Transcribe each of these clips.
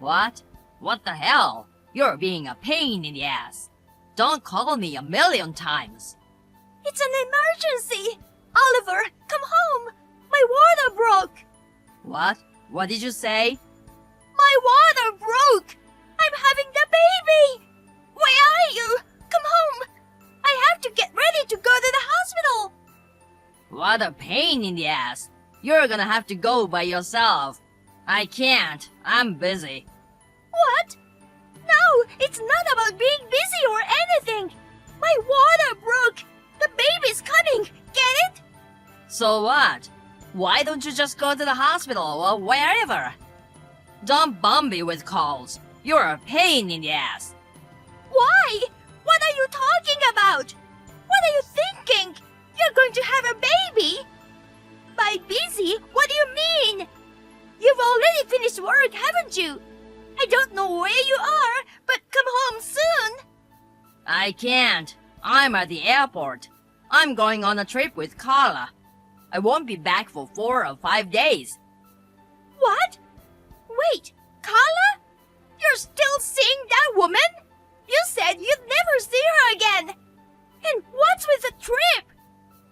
What? What the hell? You're being a pain in the ass. Don't call me 1,000,000 times. It's an emergency! Oliver, come home! My water broke! What? What did you say? My water broke! I'm having the baby! Where are you? Come home! I have to get ready to go to the hospital! What a pain in the ass. You're gonna have to go by yourself. I can't. I'm busy. What? No, it's not about being busy or anything. My water broke. The baby's coming. Get it? So what? Why don't you just go to the hospital or wherever? Don't bomb me with calls. You're a pain in the ass. Why? What are you talking about? What are you thinking? You're going to have a baby? By busy, what do you mean? You've already finished work, haven't you? I don't know where you are, but come home soon. I can't. I'm at the airport. I'm going on a trip with Carla. I won't be back for 4 or 5 days. What? Wait, Carla? You're still seeing that woman? You said you'd never see her again. And what's with the trip?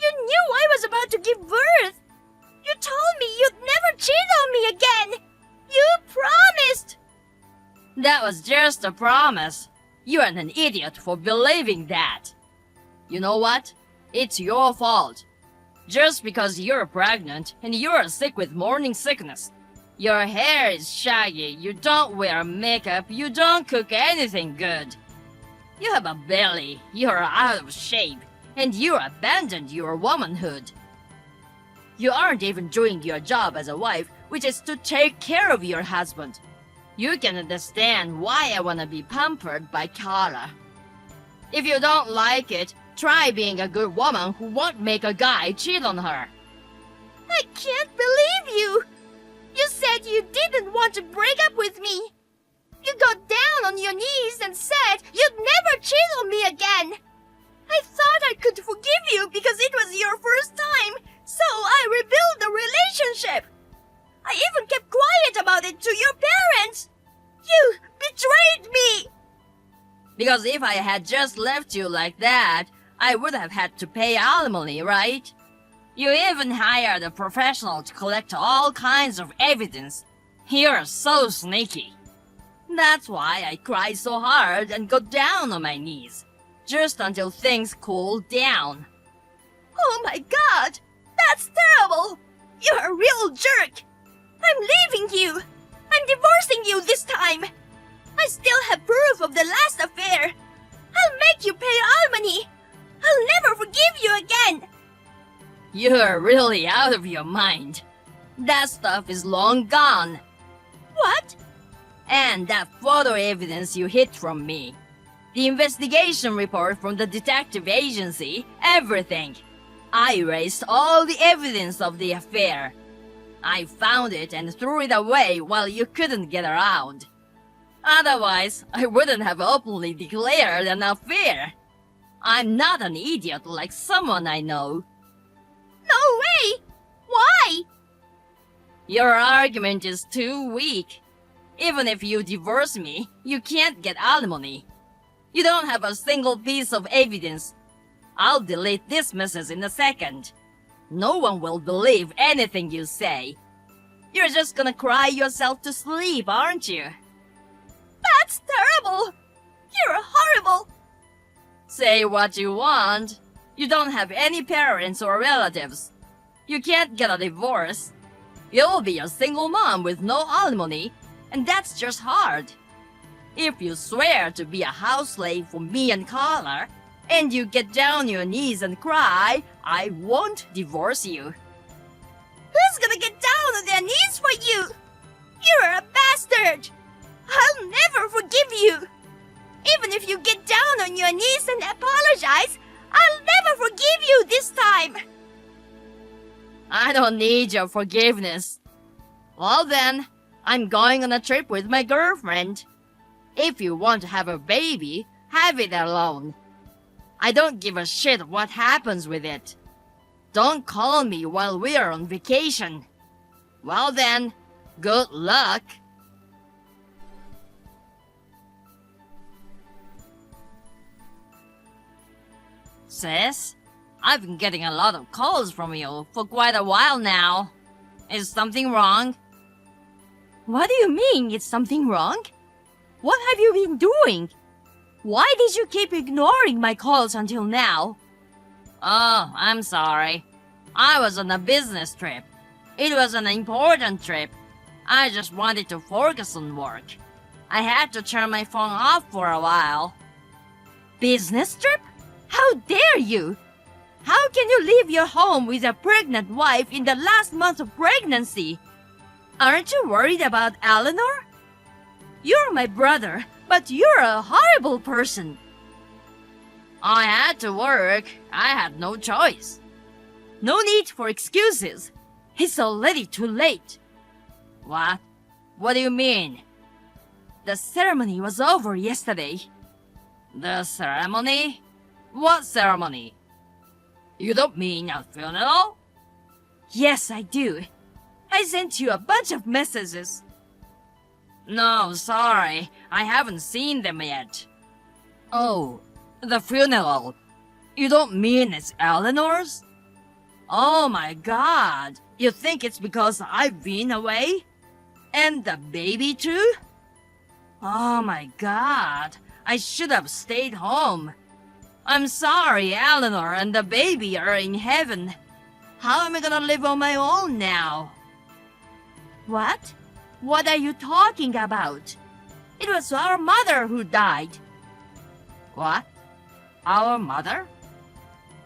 You knew I was about to give birth. You told me you'd never cheat on me again. You promised. That was just a promise. You're an idiot for believing that. You know what? It's your fault. Just because you're pregnant and you're sick with morning sickness. Your hair is shaggy, you don't wear makeup, you don't cook anything good. You have a belly, you're out of shape, and you abandoned your womanhood. You aren't even doing your job as a wife, which is to take care of your husband. You can understand why I wanna be pampered by Carla. If you don't like it, try being a good woman who won't make a guy cheat on her. I can't believe you. You said you didn't want to break up with me. You got down on your knees and said you'd never cheat on me again. I thought I could forgive you because it was your first time, so I rebuilt the relationship. I even kept quiet about it to your parents. You betrayed me. Because if I had just left you like that, I would have had to pay alimony, right? You even hired a professional to collect all kinds of evidence. You're so sneaky. That's why I cried so hard and got down on my knees, just until things cooled down. Oh my God! That's terrible! You're a real jerk! I'm leaving you! I'm divorcing you this time! I still have proof of the last affair! I'll make you pay alimony! I'll never forgive you again! You're really out of your mind. That stuff is long gone. What? And that photo evidence you hid from me. The investigation report from the detective agency, everything. I erased all the evidence of the affair. I found it and threw it away while you couldn't get around. Otherwise, I wouldn't have openly declared an affair. I'm not an idiot like someone I know. No way! Why? Your argument is too weak. Even if you divorce me, you can't get alimony. You don't have a single piece of evidence. I'll delete this message in a second. No one will believe anything you say. You're just gonna cry yourself to sleep, aren't you? That's terrible! You're horrible! Say what you want. You don't have any parents or relatives. You can't get a divorce. You'll be a single mom with no alimony, and that's just hard. If you swear to be a house slave for me and Carla, and you get down on your knees and cry, I won't divorce you. Who's gonna get down on their knees for you? You're a bastard! I'll never forgive you! Even if you get down on your knees and apologize, I'll never forgive you this time! I don't need your forgiveness. Well then, I'm going on a trip with my girlfriend. If you want to have a baby, have it alone. I don't give a shit what happens with it. Don't call me while we're on vacation. Well then, good luck. Sis, I've been getting a lot of calls from you for quite a while now. Is something wrong? What do you mean, it's something wrong? What have you been doing? Why did you keep ignoring my calls until now? Oh, I'm sorry. I was on a business trip. It was an important trip. I just wanted to focus on work. I had to turn my phone off for a while. Business trip? How dare you? How can you leave your home with a pregnant wife in the last month of pregnancy? Aren't you worried about Eleanor? You're my brother, but you're a horrible person. I had to work. I had no choice. No need for excuses. It's already too late. What? What do you mean? The ceremony was over yesterday. The ceremony? What ceremony? You don't mean a funeral? Yes, I do. I sent you a bunch of messages. No, sorry. I haven't seen them yet. Oh, the funeral. You don't mean it's Eleanor's? Oh my god. You think it's because I've been away? And the baby too? Oh my god. I should have stayed home. I'm sorry, Eleanor and the baby are in heaven. How am I gonna live on my own now? What? What are you talking about? It was our mother who died. What? Our mother?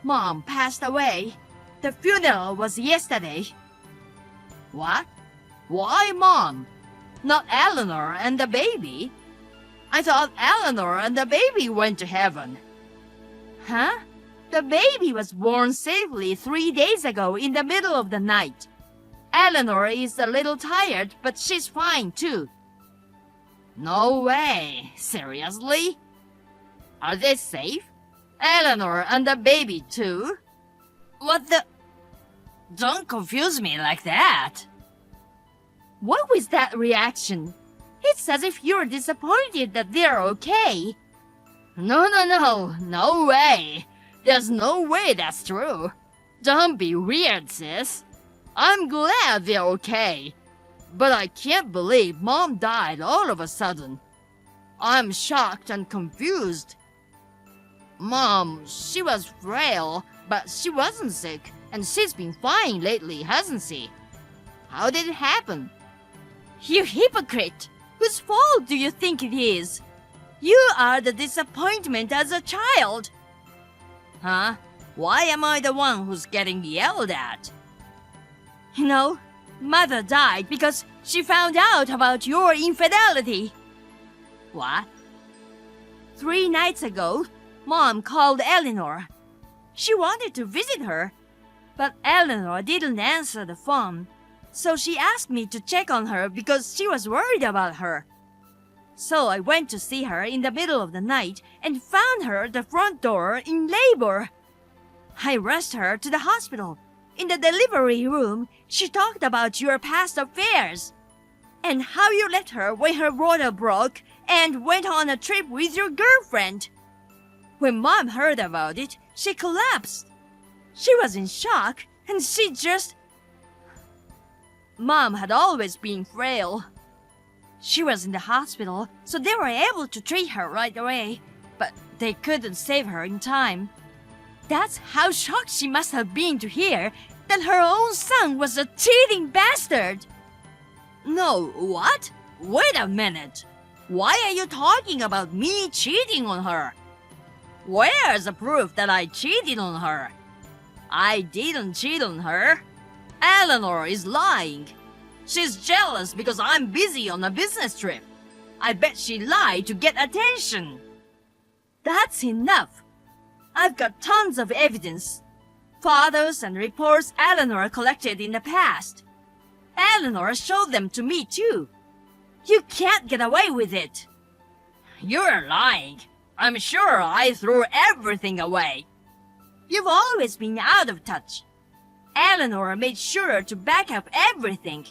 Mom passed away. The funeral was yesterday. What? Why Mom? Not Eleanor and the baby? I thought Eleanor and the baby went to heaven. Huh? The baby was born safely 3 days ago in the middle of the night. Eleanor is a little tired, but she's fine too. No way. Seriously? Are they safe? Eleanor and the baby too? What the... Don't confuse me like that. What was that reaction? It's as if you're disappointed that they're okay. No way. There's no way that's true. Don't be weird, sis. I'm glad they're okay. But I can't believe Mom died all of a sudden. I'm shocked and confused. Mom, she was frail, but she wasn't sick, and she's been fine lately, hasn't she? How did it happen? You hypocrite! Whose fault do you think it is? You are the disappointment as a child. Huh? Why am I the one who's getting yelled at? You know, Mother died because she found out about your infidelity. What? 3 nights ago, Mom called Eleanor. She wanted to visit her, but Eleanor didn't answer the phone. So she asked me to check on her because she was worried about her. So I went to see her in the middle of the night and found her at the front door in labor. I rushed her to the hospital. In the delivery room, she talked about your past affairs and how you left her when her water broke and went on a trip with your girlfriend. When Mom heard about it, she collapsed. She was in shock and she just... Mom had always been frail. She was in the hospital, so they were able to treat her right away, but they couldn't save her in time. That's how shocked she must have been to hear that her own son was a cheating bastard. No, what? Wait a minute. Why are you talking about me cheating on her? Where's the proof that I cheated on her? I didn't cheat on her. Eleanor is lying. She's jealous because I'm busy on a business trip. I bet she lied to get attention. That's enough. I've got tons of evidence. Photos and reports Eleanor collected in the past. Eleanor showed them to me too. You can't get away with it. You're lying. I'm sure I threw everything away. You've always been out of touch. Eleanor made sure to back up everything.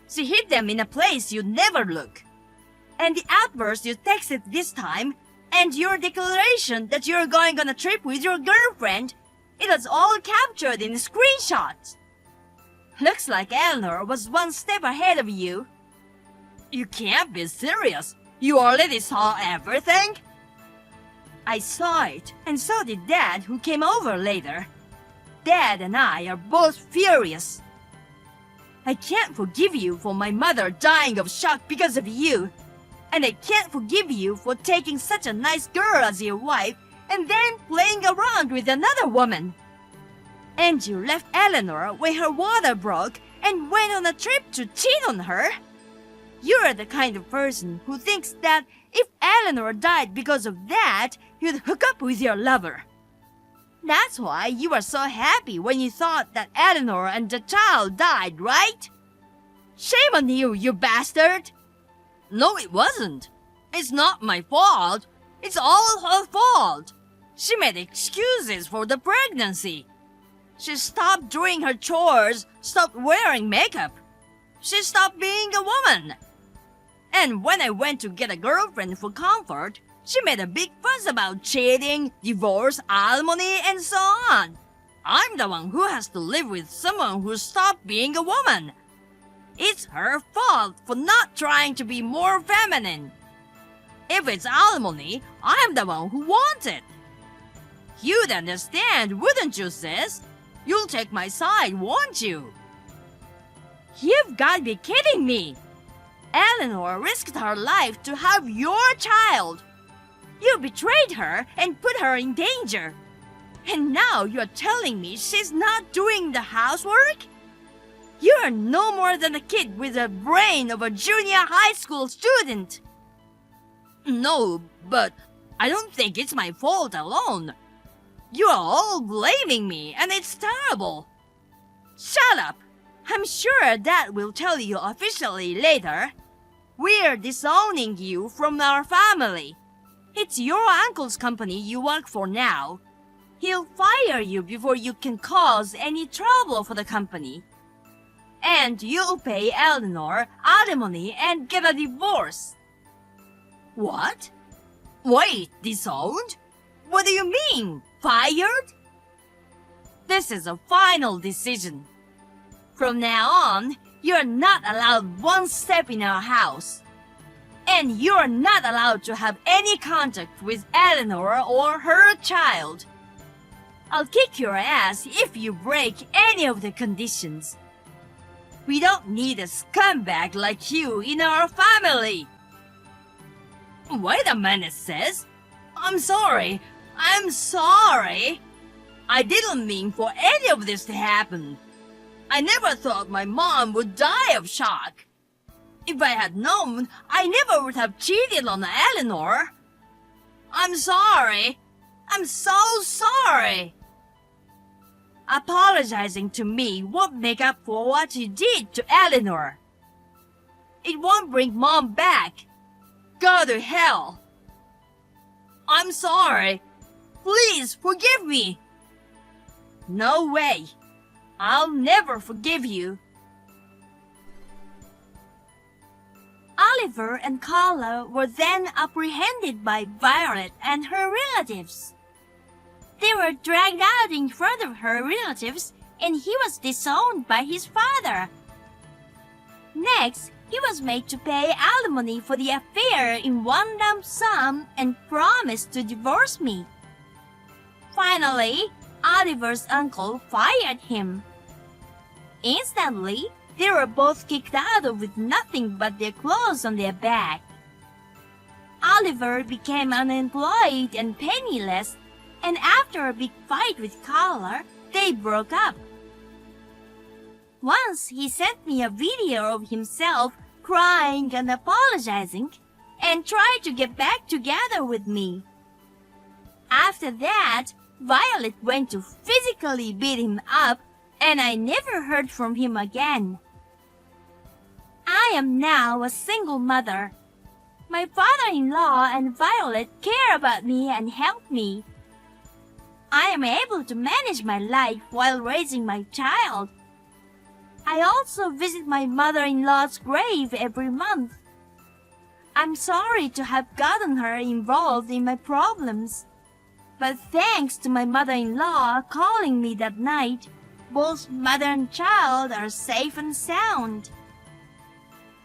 She hid them in a place you'd never look. And the outburst you texted this time, And your declaration that you're going on a trip with your girlfriend, it was all captured in screenshots. Looks like Eleanor was one step ahead of you. You can't be serious. You already saw everything? I saw it, and so did Dad, who came over later. Dad and I are both furious. I can't forgive you for my mother dying of shock because of you. And I can't forgive you for taking such a nice girl as your wife and then playing around with another woman. And you left Eleanor when her water broke and went on a trip to cheat on her. You're the kind of person who thinks that if Eleanor died because of that, you'd hook up with your lover. That's why you were so happy when you thought that Eleanor and the child died, right? Shame on you, you bastard! No, it wasn't. It's not my fault. It's all her fault. She made excuses for the pregnancy. She stopped doing her chores, stopped wearing makeup. She stopped being a woman. And when I went to get a girlfriend for comfort, she made a big fuss about cheating, divorce, alimony, and so on. I'm the one who has to live with someone who stopped being a woman. It's her fault for not trying to be more feminine. If it's alimony, I'm the one who wants it. You'd understand, wouldn't you, sis? You'll take my side, won't you? You've got to be kidding me! Eleanor risked her life to have your child. You betrayed her and put her in danger. And now you're telling me she's not doing the housework? You're no more than a kid with the brain of a junior high school student. No, but I don't think it's my fault alone. You are all blaming me, and it's terrible. Shut up! I'm sure Dad will tell you officially later. We're disowning you from our family. It's your uncle's company you work for now. He'll fire you before you can cause any trouble for the company. And you'll pay Eleanor alimony and get a divorce. What? Wait, disowned? What do you mean? Fired? This is a final decision. From now on, you're not allowed one step in our house. And you're not allowed to have any contact with Eleanor or her child. I'll kick your ass if you break any of the conditions. We don't need a scumbag like you in our family. Wait a minute, sis. I'm sorry. I'm sorry. I didn't mean for any of this to happen. I never thought my mom would die of shock. If I had known, I never would have cheated on Eleanor. I'm sorry. I'm so sorry. Apologizing to me won't make up for what you did to Eleanor. It won't bring Mom back. Go to hell. I'm sorry. Please forgive me. No way. I'll never forgive you. Oliver and Carla were then apprehended by Violet and her relatives. They were dragged out in front of her relatives, and he was disowned by his father. Next, he was made to pay alimony for the affair in one lump sum and promised to divorce me. Finally, Oliver's uncle fired him. Instantly, they were both kicked out with nothing but their clothes on their back. Oliver became unemployed and penniless, and after a big fight with Carla, they broke up. Once he sent me a video of himself crying and apologizing, and tried to get back together with me. After that, Violet went to physically beat him up, and I never heard from him again. I am now a single mother. My father-in-law and Violet care about me and help me. I am able to manage my life while raising my child. I also visit my mother-in-law's grave every month. I'm sorry to have gotten her involved in my problems. But thanks to my mother-in-law calling me that night, both mother and child are safe and sound.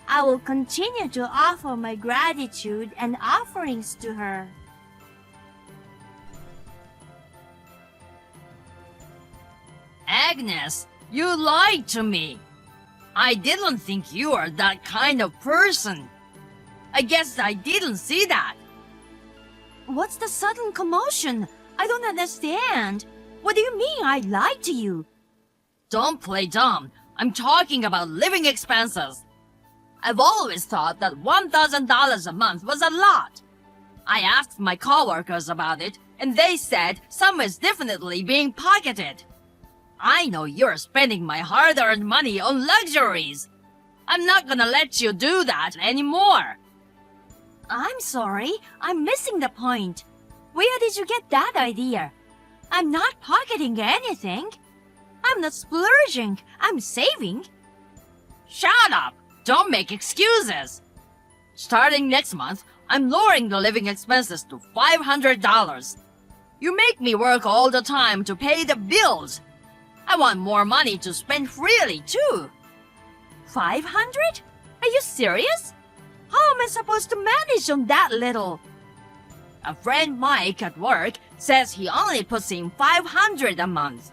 I will continue to offer my gratitude and offerings to her. Agnes, you lied to me. I didn't think you were that kind of person. I guess I didn't see that. What's the sudden commotion? I don't understand. What do you mean I lied to you? Don't play dumb. I'm talking about living expenses. I've always thought that $1,000 a month was a lot. I asked my coworkers about it, and they said some is definitely being pocketed. I know you're spending my hard-earned money on luxuries. I'm not gonna let you do that anymore. I'm sorry, I'm missing the point. Where did you get that idea? I'm not pocketing anything. I'm not splurging, I'm saving. Shut up! Don't make excuses. Starting next month, I'm lowering the living expenses to $500. You make me work all the time to pay the bills. I want more money to spend freely, too. 500? Are you serious? How am I supposed to manage on that little? A friend Mike at work says he only puts in $500 a month.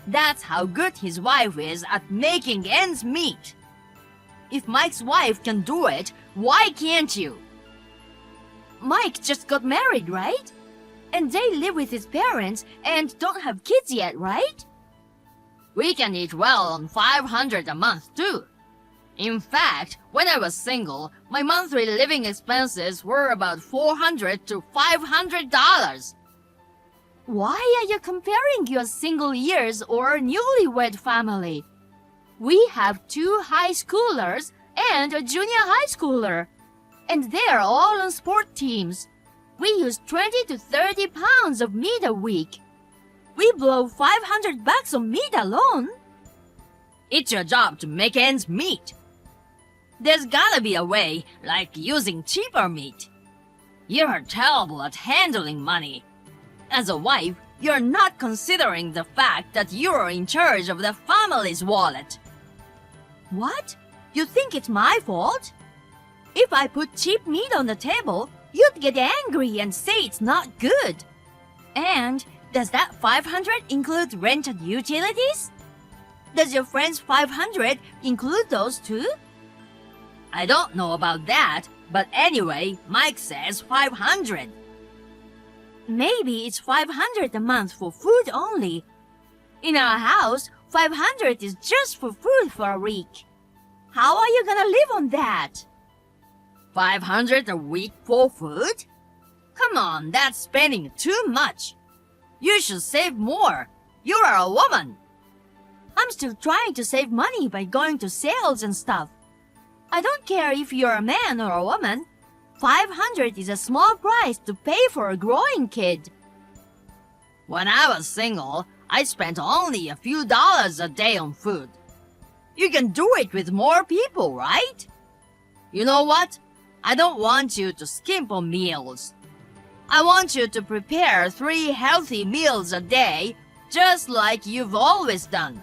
That's how good his wife is at making ends meet. If Mike's wife can do it, why can't you? Mike just got married, right? And they live with his parents and don't have kids yet, right? We can eat well on $500 a month, too. In fact, when I was single, my monthly living expenses were about $400 to $500. Why are you comparing your single years or newlywed family? We have 2 high schoolers and a junior high schooler, and they're all on sport teams. We use 20 to 30 pounds of meat a week. We blow $500 on meat alone. It's your job to make ends meet. There's gotta be a way, like using cheaper meat. You're terrible at handling money. As a wife, you're not considering the fact that you're in charge of the family's wallet. What? You think it's my fault? If I put cheap meat on the table, you'd get angry and say it's not good. And does that 500 include rent and utilities? Does your friend's 500 include those too? I don't know about that, but anyway, Mike says 500. Maybe it's 500 a month for food only. In our house, 500 is just for food for a week. How are you gonna live on that? 500 a week for food? Come on, that's spending too much. You should save more. You are a woman. I'm still trying to save money by going to sales and stuff. I don't care if you're a man or a woman. 500 is a small price to pay for a growing kid. When I was single, I spent only a few dollars a day on food. You can do it with more people, right? You know what? I don't want you to skimp on meals. I want you to prepare 3 healthy meals a day, just like you've always done.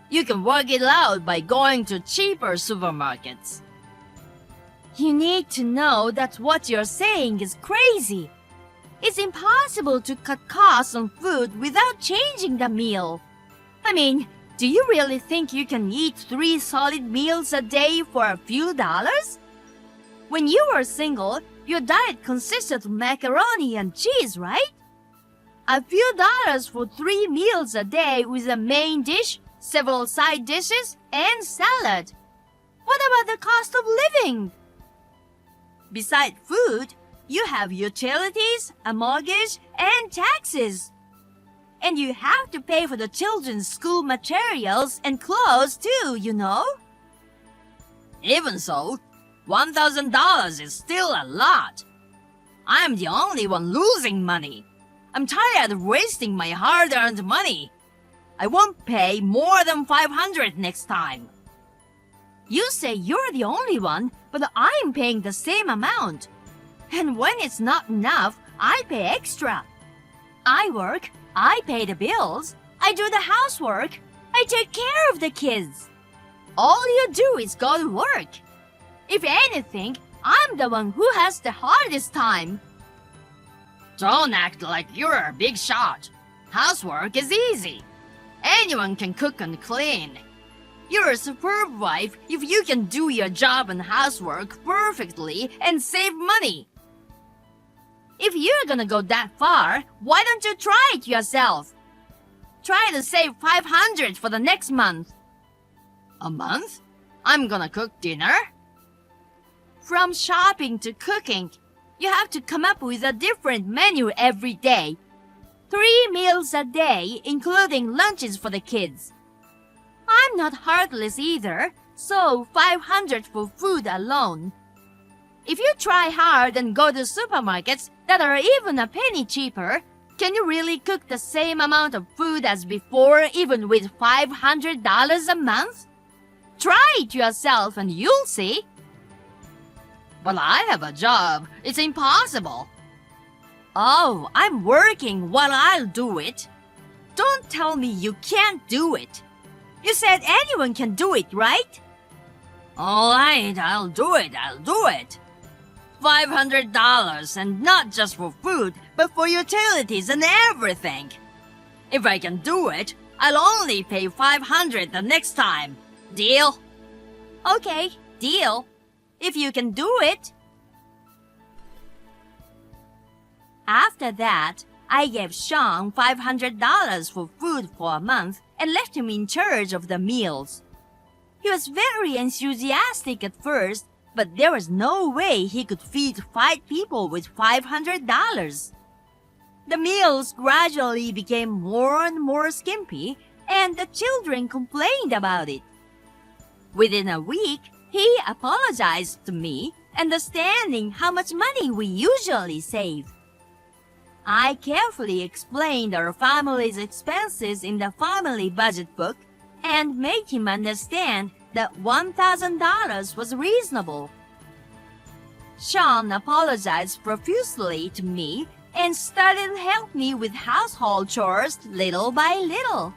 You can work it out by going to cheaper supermarkets. You need to know that what you're saying is crazy. It's impossible to cut costs on food without changing the meal. I mean, do you really think you can eat 3 solid meals a day for a few dollars? When you were single, your diet consisted of macaroni and cheese, right? A few dollars for 3 meals a day with a main dish, several side dishes, and salad. What about the cost of living? Besides food, you have utilities, a mortgage, and taxes. And you have to pay for the children's school materials and clothes too, you know? Even so, $1,000 is still a lot. I'm the only one losing money. I'm tired of wasting my hard-earned money. I won't pay more than $500 next time. You say you're the only one, but I'm paying the same amount. And when it's not enough, I pay extra. I work, I pay the bills, I do the housework, I take care of the kids. All you do is go to work. If anything, I'm the one who has the hardest time. Don't act like you're a big shot. Housework is easy. Anyone can cook and clean. You're a superb wife if you can do your job and housework perfectly and save money. If you're gonna go that far, why don't you try it yourself? Try to save $500 for the next month. A month? I'm gonna cook dinner? From shopping to cooking, you have to come up with a different menu every day. 3 meals a day, including lunches for the kids. I'm not heartless either, so $500 for food alone. If you try hard and go to supermarkets that are even a penny cheaper, can you really cook the same amount of food as before even with $500 a month? Try it yourself and you'll see. But I have a job. It's impossible. Oh, I'm working while I'll do it. Don't tell me you can't do it. You said anyone can do it, right? All right, I'll do it. $500, and not just for food, but for utilities and everything. If I can do it, I'll only pay $500 the next time. Deal? Okay, deal. If you can do it. After that, I gave Sean $500 for food for a month and left him in charge of the meals. He was very enthusiastic at first, but there was no way he could feed 5 people with $500. The meals gradually became more and more skimpy, and the children complained about it. Within a week, he apologized to me, understanding how much money we usually save. I carefully explained our family's expenses in the family budget book and made him understand that $1,000 was reasonable. Sean apologized profusely to me and started to help me with household chores little by little.